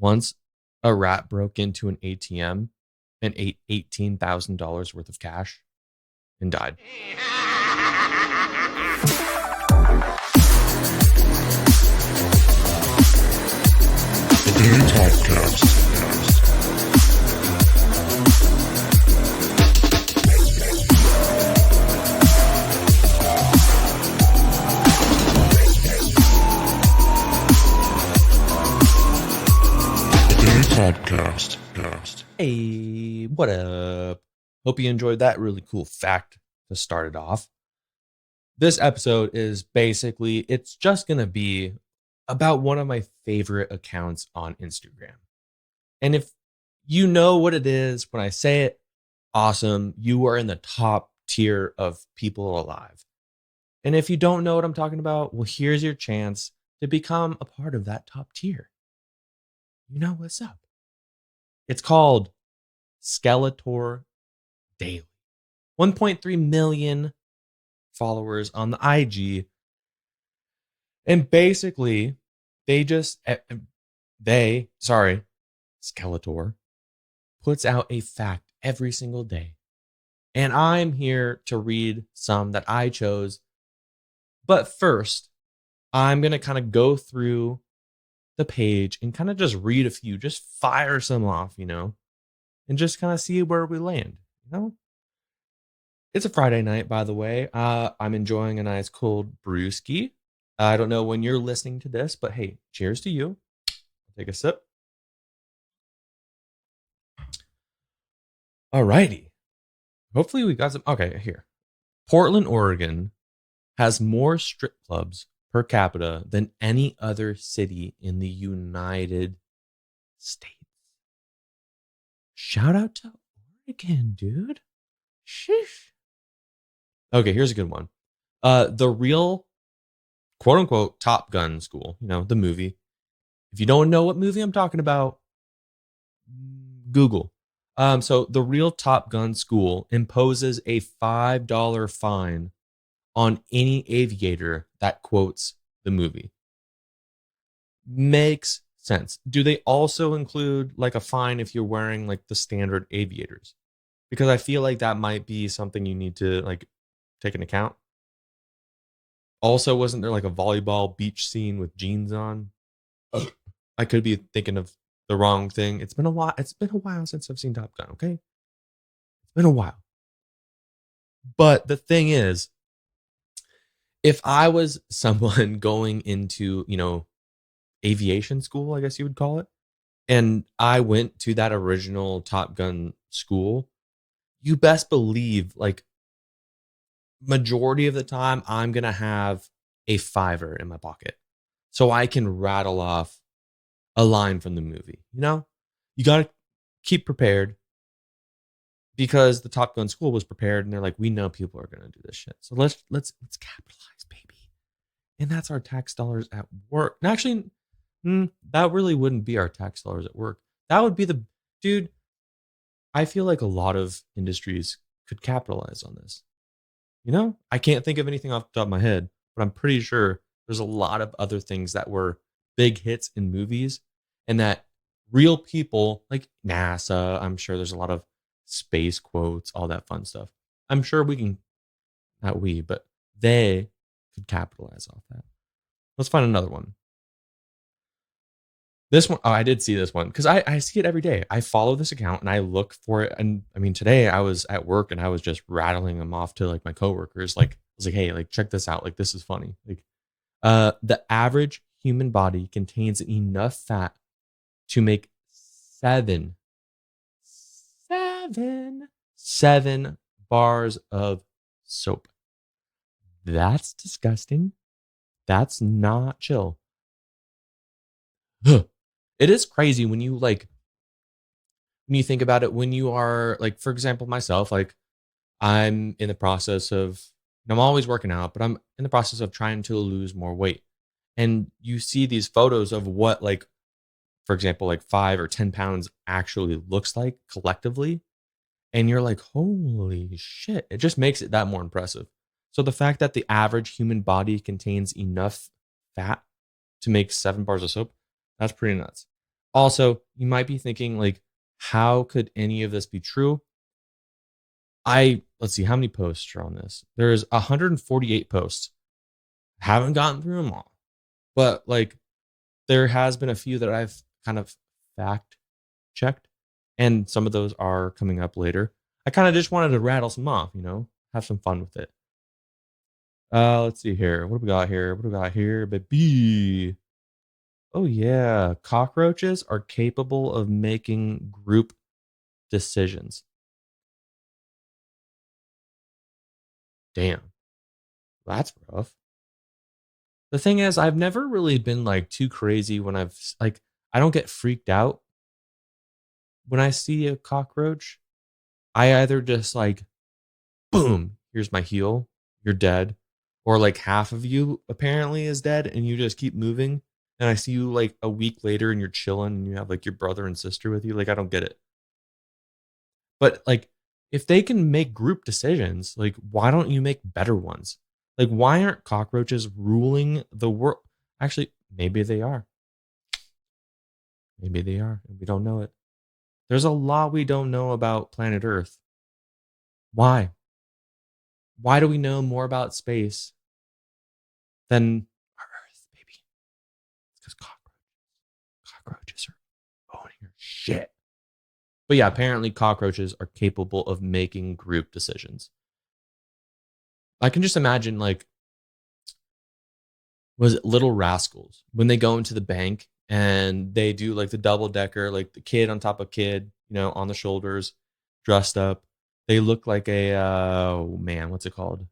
Once a rat broke into an ATM and ate $18,000 worth of cash and died. Podcast. Hey, what up? Hope you enjoyed that really cool fact to start it off. This episode is basically, it's just going to be about one of my favorite accounts on Instagram. And if you know what it is when I say it, awesome. You are in the top tier of people alive. And if you don't know what I'm talking about, well, here's your chance to become a part of that top tier. You know what's up. It's called Skeletor Daily. 1.3 million followers on the IG. And basically, Skeletor puts out a fact every single day. And I'm here to read some that I chose. But first, I'm going to kind of go through the page and kind of just read a few, just fire some off, and just kind of see where we land, It's a Friday night, by the way. I'm enjoying a nice cold brewski. I don't know when you're listening to this, but hey, cheers to you. Take a sip. Alrighty. Hopefully we got some. Okay, here. Portland, Oregon has more strip clubs per capita than any other city in the United States. Shout out to Oregon, dude. Sheesh. Okay, here's a good one. The real quote unquote Top Gun school, the movie. If you don't know what movie I'm talking about, Google. So the real Top Gun school imposes a $5 fine on any aviator that quotes the movie. Makes sense. Do they also include like a fine if you're wearing like the standard aviators? Because I feel like that might be something you need to like take into account. Also, wasn't there like a volleyball beach scene with jeans on? I could be thinking of the wrong thing. It's been a while. It's been a while since I've seen Top Gun, okay? It's been a while. But the thing is, if I was someone going into, aviation school, I guess you would call it, and I went to that original Top Gun school, you best believe, like, majority of the time, I'm going to have a $5 in my pocket so I can rattle off a line from the movie. You got to keep prepared because the Top Gun school was prepared and they're like, we know people are going to do this shit. So let's capitalize, baby. And that's our tax dollars at work. And actually, that really wouldn't be our tax dollars at work. That would be dude, I feel like a lot of industries could capitalize on this. I can't think of anything off the top of my head, but I'm pretty sure there's a lot of other things that were big hits in movies and that real people like NASA, I'm sure there's a lot of space quotes, all that fun stuff. I'm sure but they could capitalize off that. Let's find another one. This one, I did see this one because I see it every day. I follow this account and I look for it. And I mean, today I was at work and I was just rattling them off to like my coworkers. Like, I was like, hey, like, check this out. Like, this is funny. Like, the average human body contains enough fat to make seven bars of soap. That's disgusting. That's not chill. It is crazy when you think about it, when you are like, for example, myself, like I'm in the process of, I'm always working out, but I'm in the process of trying to lose more weight. And you see these photos of what, like, for example, like 5 or 10 pounds actually looks like collectively. And you're like, holy shit. It just makes it that more impressive. So the fact that the average human body contains enough fat to make 7 bars of soap, that's pretty nuts. Also, you might be thinking, like, how could any of this be true? Let's see, how many posts are on this? There's 148 posts. Haven't gotten through them all, but like, there has been a few that I've kind of fact checked, and some of those are coming up later. I kind of just wanted to rattle some off, have some fun with it. Let's see here. What do we got here? What do we got here, baby? Oh yeah, cockroaches are capable of making group decisions. Damn, that's rough. The thing is, I've never really been like too crazy when I don't get freaked out when I see a cockroach. I either just like, boom, here's my heel, you're dead. Or like half of you apparently is dead and you just keep moving. And I see you like a week later and you're chilling and you have like your brother and sister with you. Like, I don't get it. But like, if they can make group decisions, like, why don't you make better ones? Like, why aren't cockroaches ruling the world? Actually, maybe they are. Maybe they are, and we don't know it. There's a lot we don't know about planet Earth. Why? Why do we know more about space than our Earth, baby? It's because cockroaches are owning your shit. But yeah, apparently cockroaches are capable of making group decisions. I can just imagine, like, was it Little Rascals when they go into the bank and they do like the double decker, like the kid on top of kid, on the shoulders, dressed up. They look like a oh man, what's it called?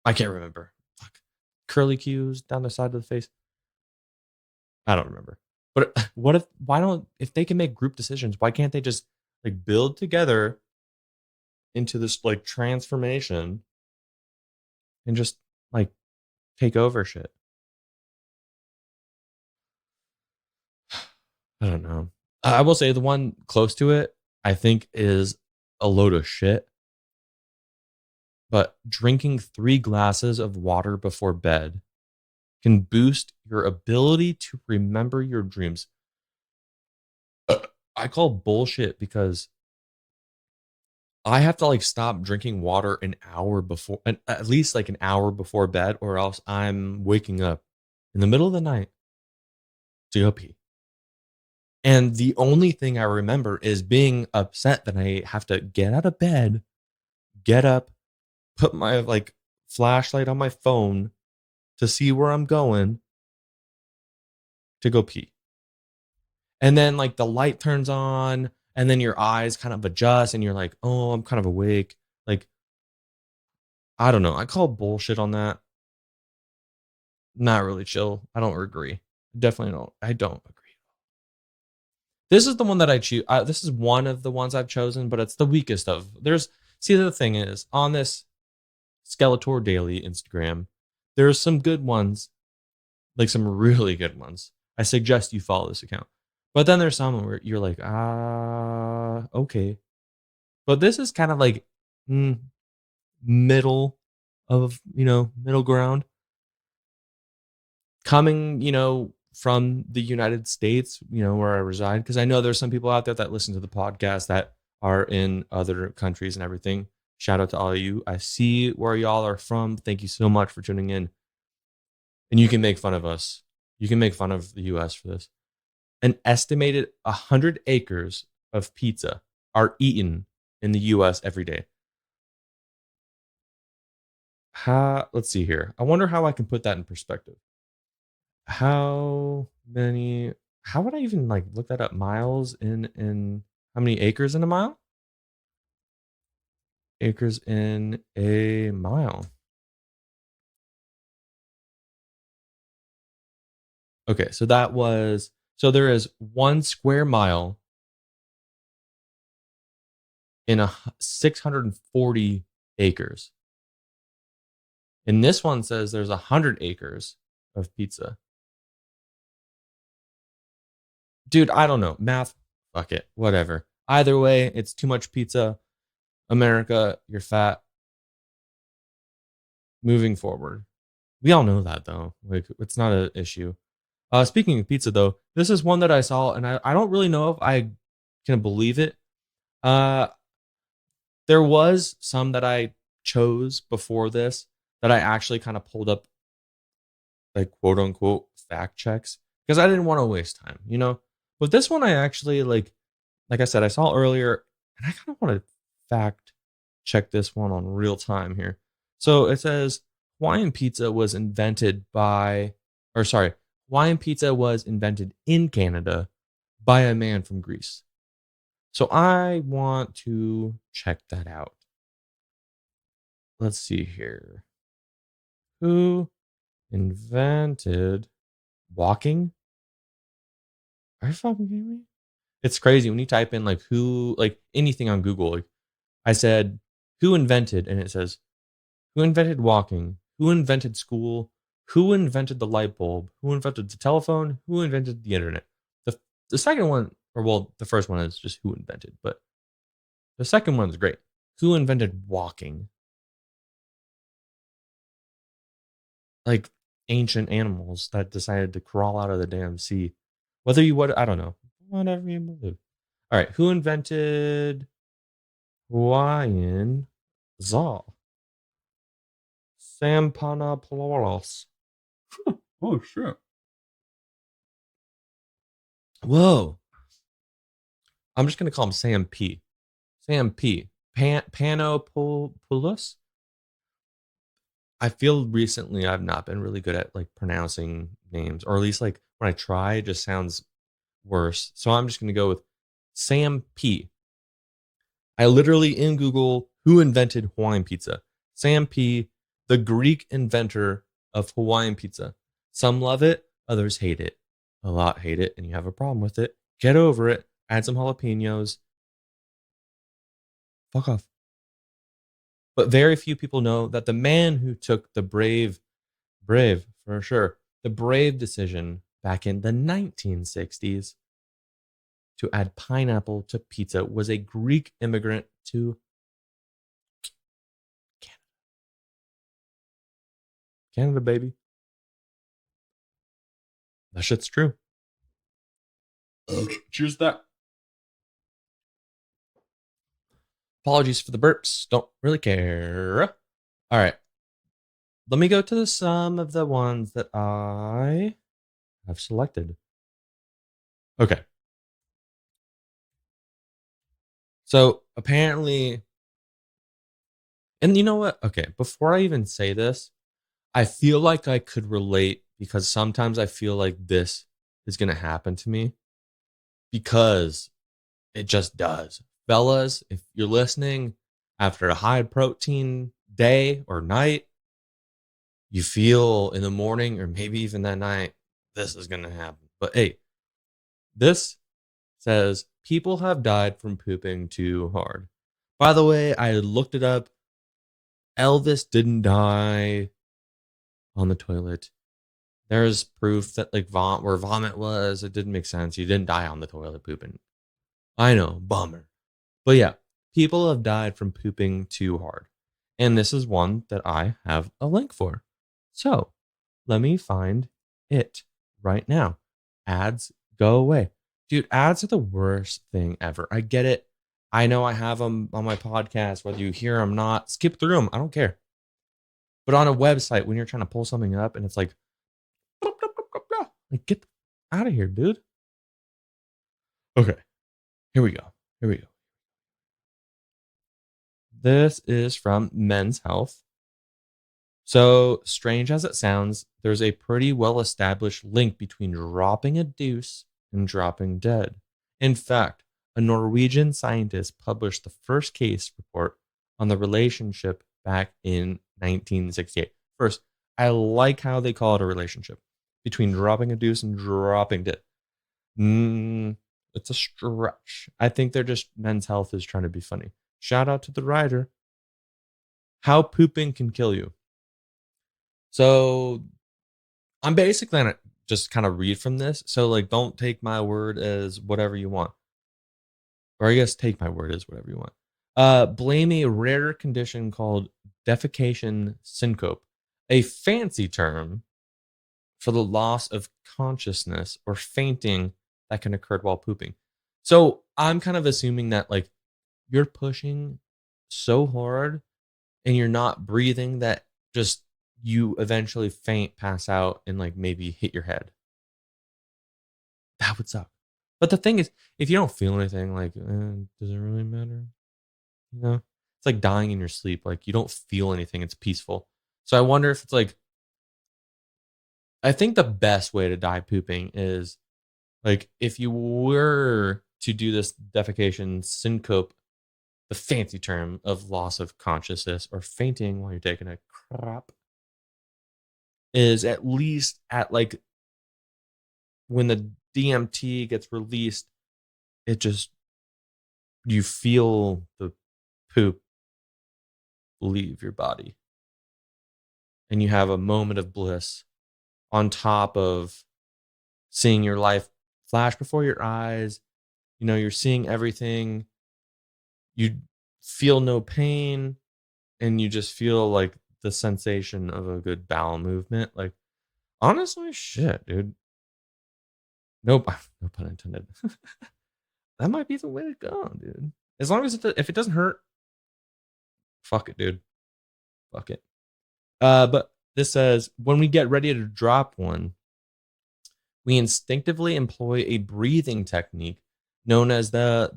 I can't remember. Fuck. Curly cues down the side of the face. I don't remember. But if they can make group decisions, why can't they just like build together into this like transformation and just like take over shit? I don't know. I will say the one close to it, I think, is a load of shit. But drinking 3 glasses of water before bed can boost your ability to remember your dreams. I call bullshit because I have to like stop drinking water an hour before, at least like an hour before bed, or else I'm waking up in the middle of the night to go pee. And the only thing I remember is being upset that I have to get out of bed, get up, put my like flashlight on my phone to see where I'm going to go pee. And then like the light turns on and then your eyes kind of adjust and you're like, "Oh, I'm kind of awake." Like, I don't know. I call bullshit on that. Not really chill. I don't agree. Definitely don't. I don't agree. This is the one that I choose. This is one of the ones I've chosen, but it's the weakest of. See, the thing is, on this Skeletor Daily Instagram, there's some good ones, like some really good ones. I suggest you follow this account. But then there's some where you're like, okay. But this is kind of like middle of, middle ground. Coming, from the United States, where I reside, because I know there's some people out there that listen to the podcast that are in other countries and everything. Shout out to all of you. I see where y'all are from. Thank you so much for tuning in. And you can make fun of us. You can make fun of the US for this. An estimated 100 acres of pizza are eaten in the US every day. Let's see here. I wonder how I can put that in perspective. How many how would I even like look that up? Miles in how many acres in a mile? Acres in a mile. Okay, so there is 1 square mile in 640 acres. And this one says there's 100 acres of pizza. Dude, I don't know. Math, fuck it, whatever. Either way, it's too much pizza. America, you're fat. Moving forward. We all know that though. Like, it's not an issue. Speaking of pizza, though, this is one that I saw, and I don't really know if I can believe it. Uh, there was some that I chose before this that I actually kind of pulled up, like quote unquote fact checks, because I didn't want to waste time, you know. But this one I actually like I said, I saw earlier, and I kind of want to fact check this one on real time here. So it says Hawaiian pizza was invented by, or sorry, Hawaiian pizza was invented in Canada by a man from Greece. So I want to check that out. Let's see here. Who invented walking? Are you fucking kidding me? It's crazy when you type in like who, like anything on Google. Like I said, who invented, and it says who invented walking, who invented school, who invented the light bulb, who invented the telephone, who invented the internet. The second one, or well, the first one is just who invented, but the second one is great. Who invented walking? Like ancient animals that decided to crawl out of the damn sea. Whether you would, I don't know. Whatever you believe. All right, who invented Hawaiian za? Sampanapoloros. Oh shit. Whoa. I'm just gonna call him Sam P. Sam P. Panopoulos. I feel recently I've not been really good at like pronouncing names, or at least like when I try, it just sounds worse. So I'm just gonna go with Sam P. I literally in Google who invented Hawaiian pizza. Sam P, the Greek inventor of Hawaiian pizza. Some love it, others hate it. A lot hate it, and you have a problem with it. Get over it. Add some jalapenos. Fuck off. But very few people know that the man who took the brave for sure, the brave decision back in the 1960s to add pineapple to pizza was a Greek immigrant to Canada. Canada, baby. That shit's true. Choose that. Apologies for the burps. Don't really care. All right. Let me go to some of the ones that I have selected. Okay. So apparently, and you know what? Okay. Before I even say this, I feel like I could relate because sometimes I feel like this is going to happen to me because it just does. Fellas, if you're listening after a high protein day or night, you feel in the morning or maybe even that night, this is going to happen. But hey, this says people have died from pooping too hard. By the way, I looked it up. Elvis didn't die on the toilet. There's proof that like where vomit was, it didn't make sense. He didn't die on the toilet pooping. I know, bummer. But yeah, people have died from pooping too hard. And this is one that I have a link for. So let me find it right now. Ads, go away. Dude, ads are the worst thing ever. I get it. I know I have them on my podcast, whether you hear them or not. Skip through them. I don't care. But on a website, when you're trying to pull something up and it's like get out of here, dude. Okay, here we go. Here we go. This is from Men's Health. So, strange as it sounds, there's a pretty well established link between dropping a deuce and dropping dead. In fact, a Norwegian scientist published the first case report on the relationship back in 1968. First, I like how they call it a relationship between dropping a deuce and dropping dead. It's a stretch. I think they're just Men's Health is trying to be funny. Shout out to the writer. How pooping can kill you. So I'm basically gonna just kind of read from this. So like, don't take my word as whatever you want, or I guess take my word as whatever you want. Blame a rare condition called defecation syncope, a fancy term for the loss of consciousness or fainting that can occur while pooping. So I'm kind of assuming that like you're pushing so hard and you're not breathing that just you eventually faint, pass out, and like maybe hit your head. That would suck. But the thing is, if you don't feel anything, like, does it really matter? You know, it's like dying in your sleep. Like you don't feel anything. It's peaceful. So I wonder if it's like, I think the best way to die pooping is like if you were to do this defecation syncope, the fancy term of loss of consciousness or fainting while you're taking a crap, is at least at like when the DMT gets released, it just, you feel the poop leave your body and you have a moment of bliss on top of seeing your life flash before your eyes. You know, you're seeing everything, you feel no pain, and you just feel like the sensation of a good bowel movement. Like, honestly, shit, dude. Nope, no pun intended. That might be the way to go, dude. As long as if it doesn't hurt, fuck it, dude. Fuck it. But this says when we get ready to drop one, we instinctively employ a breathing technique known as the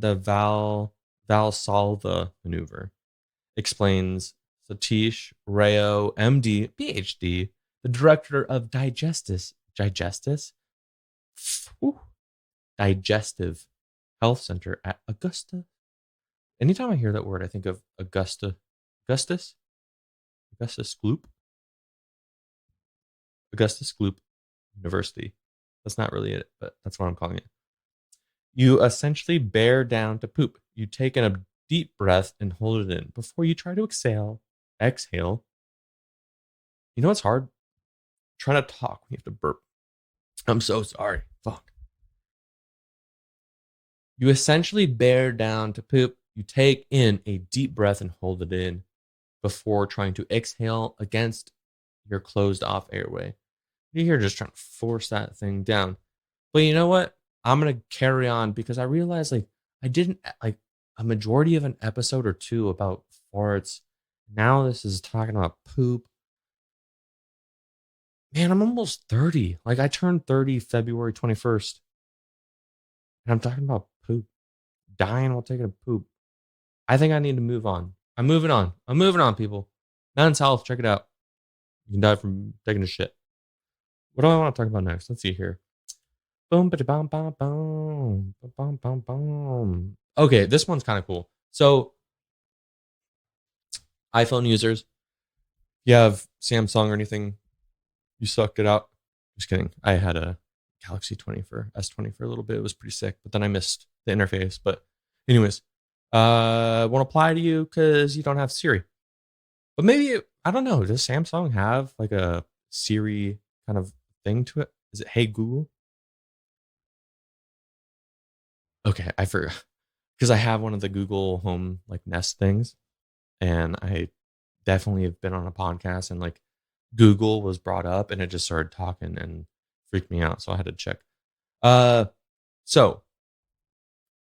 Valsalva maneuver. Explains Satish Rao, MD, PhD, the director of Ooh, Digestive Health Center at Augusta. Anytime I hear that word, I think of Augustus, Augustus Gloop, Augustus Gloop University. That's not really it, but that's what I'm calling it. You essentially bear down to poop. You take in a deep breath and hold it in before you try to exhale. Exhale. You know what's hard? Trying to talk when you have to burp. I'm so sorry. Fuck. You essentially bear down to poop. You take in a deep breath and hold it in before trying to exhale against your closed off airway. You're just trying to force that thing down. But you know what? I'm going to carry on because I realized like I didn't like a majority of an episode or two about farts. Now this is talking about poop. Man, I'm almost 30. Like I turned 30 February 21st. And I'm talking about poop. Dying while taking a poop. I think I need to move on. I'm moving on. I'm moving on, people. Men's health, check it out. You can die from taking a shit. What do I want to talk about next? Let's see here. Boom, ba bum, bum, bum, bum, bum, bum. Okay, this one's kind of cool. So, iPhone users, if you have Samsung or anything, you suck it out. Just kidding. I had a Galaxy 20 for S20 for a little bit. It was pretty sick, but then I missed the interface. But, anyways, won't apply to you because you don't have Siri. But maybe, I don't know. Does Samsung have like a Siri kind of thing to it? Is it Hey Google? Okay, I forgot because I have one of the Google Home like Nest things, and I definitely have been on a podcast and like Google was brought up and it just started talking and freaked me out, so I had to check. Uh, so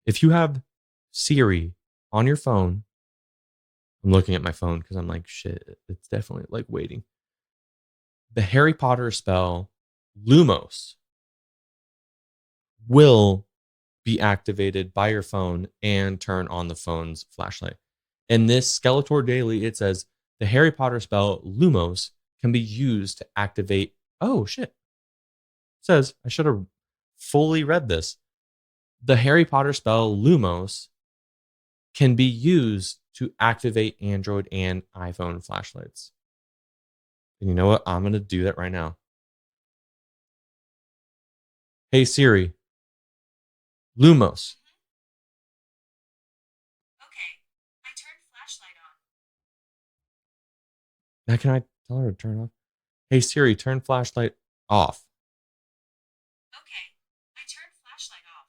if you have Siri on your phone, I'm looking at my phone because I'm like, shit, it's definitely like waiting. The Harry Potter spell Lumos will be activated by your phone and turn on the phone's flashlight. In this Skeletor Daily, it says the Harry Potter spell Lumos can be used to activate. Oh shit! It says I should have fully read this. The Harry Potter spell Lumos can be used to activate Android and iPhone flashlights. And you know what? I'm gonna do that right now. Hey Siri, Lumos. Okay, I turned flashlight on. Now can I tell her to turn off? Hey Siri, turn flashlight off. Okay, I turned flashlight off.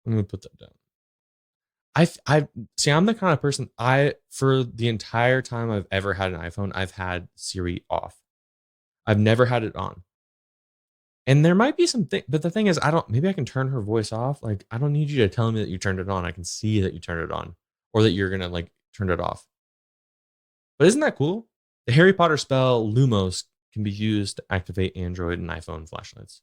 I'm gonna put that down. I see. I'm the kind of person for the entire time I've ever had an iPhone, I've had Siri off. I've never had it on. And there might be something, but the thing is, I don't. Maybe I can turn her voice off. Like, I don't need you to tell me that you turned it on. I can see that you turned it on, or that you're gonna like turn it off. But isn't that cool? The Harry Potter spell Lumos can be used to activate Android and iPhone flashlights.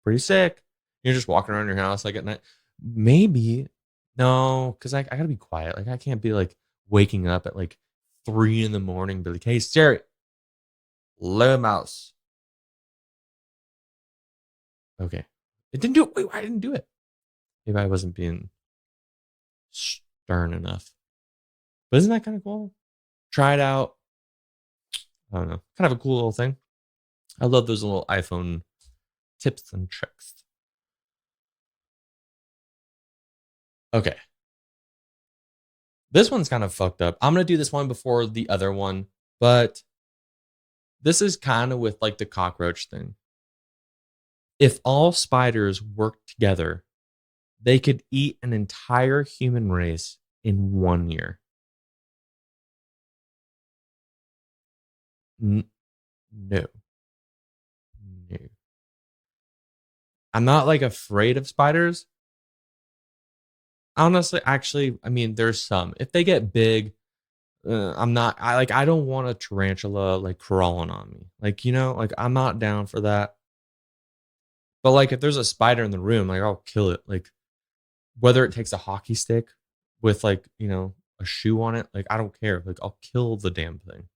Pretty sick. You're just walking around your house like at night. Maybe no, because I gotta be quiet. Like I can't be like waking up at like 3 in the morning, be like, "Hey Siri, Lumos." Okay, it didn't do it. Wait, I didn't do it. Maybe I wasn't being stern enough. But isn't that kind of cool? Try it out. I don't know. Kind of a cool little thing. I love those little iPhone tips and tricks. Okay. This one's kind of fucked up. I'm going to do this one before the other one, but this is kind of with like the cockroach thing. If all spiders worked together, they could eat an entire human race in 1 year. No. No. I'm not like afraid of spiders. Honestly, actually, I mean, there's some. If they get big, I'm not. I don't want a tarantula like crawling on me. Like like I'm not down for that. But like if there's a spider in the room, like I'll kill it. Like whether it takes a hockey stick with like a shoe on it, like I don't care. Like I'll kill the damn thing.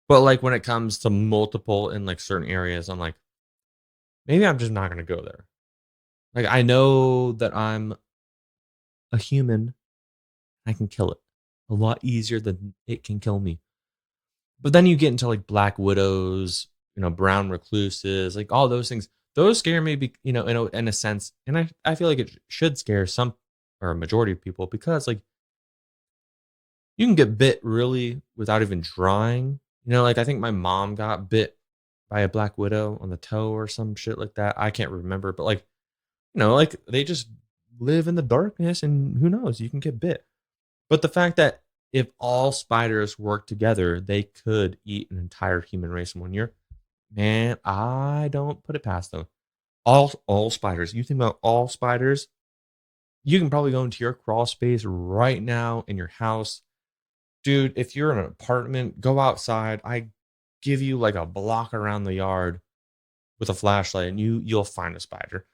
But like when it comes to multiple in like certain areas, I'm like maybe I'm just not gonna go there. Like I know that I'm a human. I can kill it a lot easier than it can kill me. But then you get into like black widows, brown recluses, like all those things. Those scare me, in a sense, and I feel like it should scare some or a majority of people because like you can get bit really without even trying. Like I think my mom got bit by a black widow on the toe or some shit like that. I can't remember, but like like they just live in the darkness, and who knows, you can get bit. But the fact that if all spiders work together, they could eat an entire human race in 1 year. Man, I don't put it past them. All spiders. You think about all spiders, you can probably go into your crawl space right now in your house. Dude, if you're in an apartment, go outside. I give you like a block around the yard with a flashlight and you'll find a spider.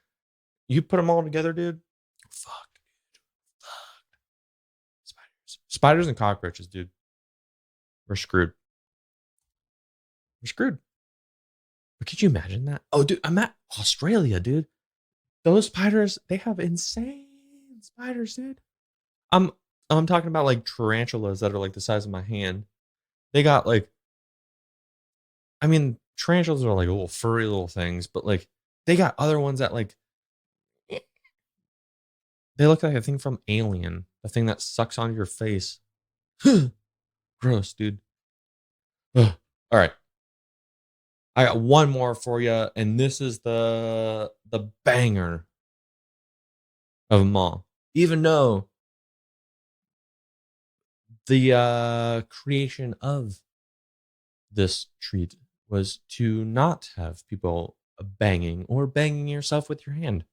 You put them all together, dude. Fuck. Spiders. Spiders and cockroaches, dude. We're screwed. We're screwed. But could you imagine that? Oh, dude, I'm at Australia, dude. Those spiders, they have insane spiders, dude. I'm I'm talking about like tarantulas that are like the size of my hand. They got like, I mean, tarantulas are like little furry little things, but like they got other ones that like they look like a thing from Alien, the thing that sucks onto your face. Gross, dude. Ugh. All right, I got one more for you, and this is the banger of them all. Even though the creation of this treat was to not have people banging or banging yourself with your hand.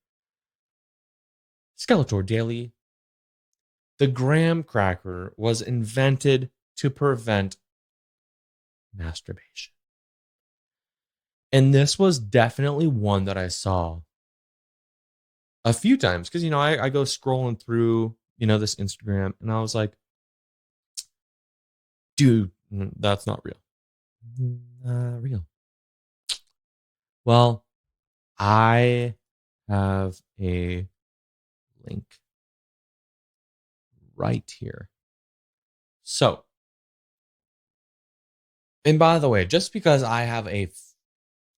Skeletor Daily, the graham cracker was invented to prevent masturbation. And this was definitely one that I saw a few times because, I go scrolling through, this Instagram and I was like, dude, that's not real. Not real. Well, I have a link right here. So, and by the way, just because I have a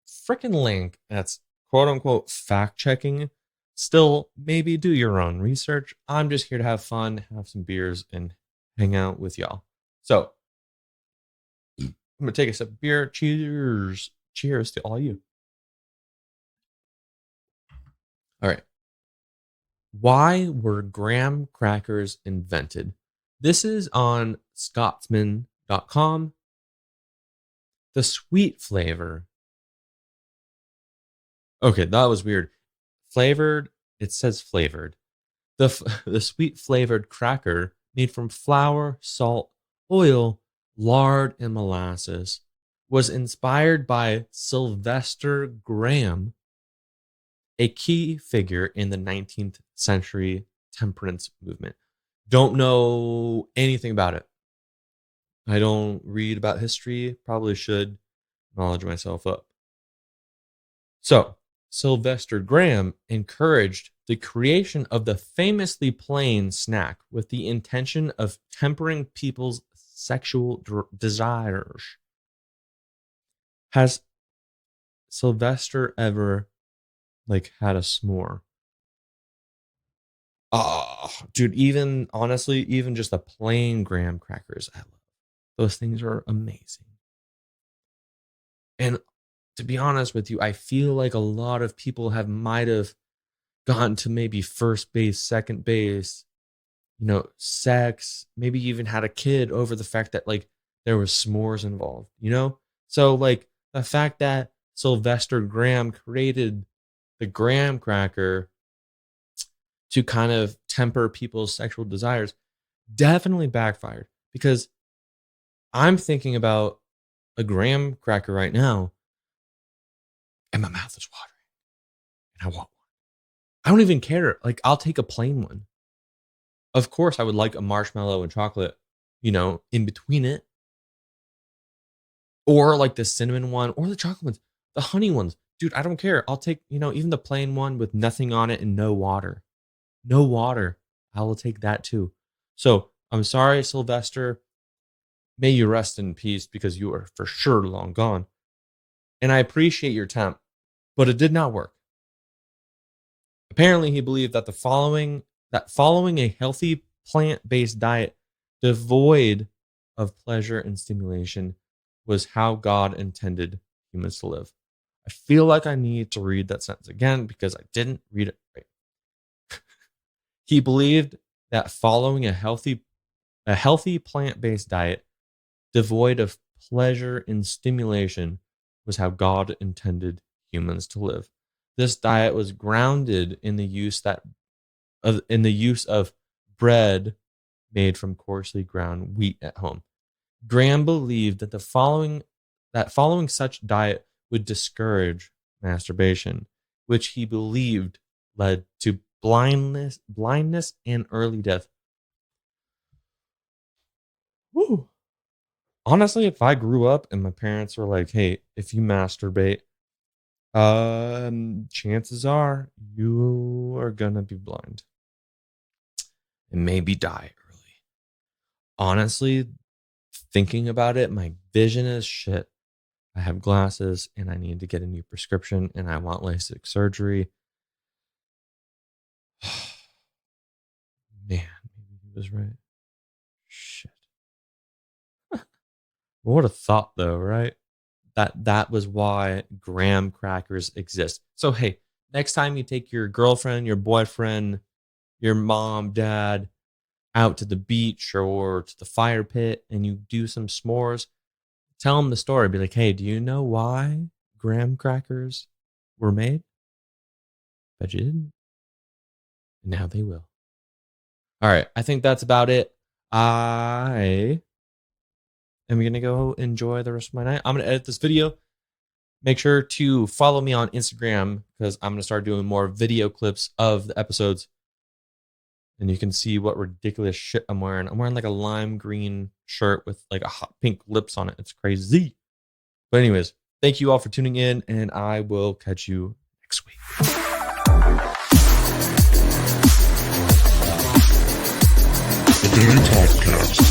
freaking link that's quote unquote fact checking, still maybe do your own research. I'm just here to have fun, have some beers, and hang out with y'all. So, I'm going to take a sip of beer. Cheers. Cheers to all you. All right. Why were graham crackers invented? This is on Scotsman.com. The sweet flavor. Okay, that was weird. Flavored, it says flavored. The sweet flavored cracker made from flour, salt, oil, lard, and molasses was inspired by Sylvester Graham, a key figure in the 19th century temperance movement. Don't know anything about it. I don't read about history. Probably should knowledge myself up. So, Sylvester Graham encouraged the creation of the famously plain snack with the intention of tempering people's sexual desires. Has Sylvester ever had a s'more? Oh, dude, even honestly, even just the plain graham crackers, I love. Those things are amazing. And to be honest with you, I feel like a lot of people might have gone to maybe first base, second base, sex, maybe even had a kid over the fact that there was s'mores involved, So the fact that Sylvester Graham created the graham cracker to kind of temper people's sexual desires definitely backfired, because I'm thinking about a graham cracker right now and my mouth is watering and I want one. I don't even care. I'll take a plain one. Of course, I would like a marshmallow and chocolate, in between it. Or the cinnamon one or the chocolate ones, the honey ones. Dude, I don't care. I'll take, even the plain one with nothing on it and no water. No water. I will take that too. So I'm sorry, Sylvester. May you rest in peace, because you are for sure long gone. And I appreciate your attempt, but it did not work. Apparently, he believed that following a healthy plant-based diet devoid of pleasure and stimulation was how God intended humans to live. I feel like I need to read that sentence again because I didn't read it right. He believed that following a healthy plant-based diet devoid of pleasure and stimulation was how God intended humans to live. This diet was grounded in the use of bread made from coarsely ground wheat at home. Graham believed that following such diet would discourage masturbation, which he believed led to blindness and early death. Woo. Honestly, if I grew up and my parents were like, "Hey, if you masturbate, chances are you are gonna be blind and maybe die early." Honestly, thinking about it, my vision is shit. I have glasses and I need to get a new prescription and I want LASIK surgery. Man, maybe he was right. Shit. What a thought though, right? That was why graham crackers exist. So hey, next time you take your girlfriend, your boyfriend, your mom, dad out to the beach or to the fire pit and you do some s'mores, tell them the story. Be like, "Hey, do you know why graham crackers were made?" Bet you didn't. And now they will. All right, I think that's about it. I am going to go enjoy the rest of my night. I'm going to edit this video. Make sure to follow me on Instagram because I'm going to start doing more video clips of the episodes. And you can see what ridiculous shit I'm wearing. I'm wearing a lime green shirt with a hot pink lips on it. It's crazy. But anyways, thank you all for tuning in, and I will catch you next week. The Daily Podcast.